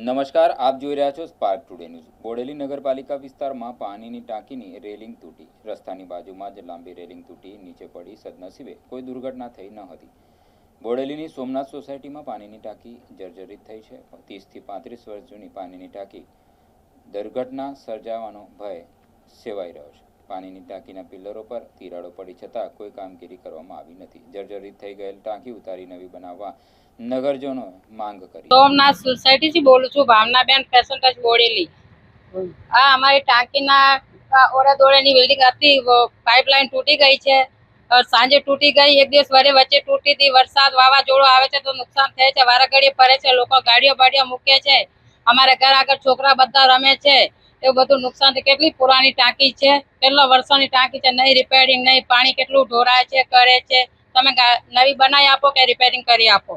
નમસ્કાર, આપ જોઈ રહ્યા છો સ્પાર્ક ટુડે ન્યૂઝ। બોડેલી નગરપાલિકા વિસ્તારમાં પાણીની ટાંકીની રેલિંગ તૂટી। રસ્તાની બાજુમાં જ લાંબી રેલિંગ તૂટી નીચે પડી। સદનસીબે કોઈ દુર્ઘટના થઈ ન હતી। બોડેલીની સોમનાથ સોસાયટીમાં પાણીની ટાંકી જર્જરિત થઈ છે। 30 થી 35 વર્ષ જૂની પાણીની ટાંકી દુર્ઘટના સર્જાવાનો ભય સેવાઈ રહ્યો છે। પાણીની ટાંકીના પિલ્લરો પર તિરાડો પડી છતાં કોઈ કામગીરી કરવામાં આવી નથી। જર્જરિત થઈ ગયેલ ટાંકી ઉતારી નવી બનાવવા નગરજનો માંગ કરી। સોમનાથ સોસાયટી થી બોલું છું, ભાવનાબેન ફેશન ટચ બોડેલી। આ અમારી ટાંકીના ઓળે દોડેની બિલ્ડિંગ હતી, પાઇપલાઇન તૂટી ગઈ છે। સાંજે તૂટી ગઈ, એક દિવસ વચ્ચે તૂટી હતી। વરસાદ વાવાઝોડું આવે છે તો નુકસાન થાય છે, વારા ઘડીએ પડે છે, લોકો ગાડીઓ બાડીઓ મૂકે છે। અમારે ઘર આગળ છોકરા બધા રમે છે, એવું બધું નુકસાન છે। કેટલી પુરાની ટાંકી છે, કેટલા વર્ષોની ટાંકી છે, નહીં રિપેરિંગ, નહીં પાણી કેટલું ઢોરાય છે, કરે છે। તમે નવી બનાવી આપો કે રિપેરિંગ કરી આપો।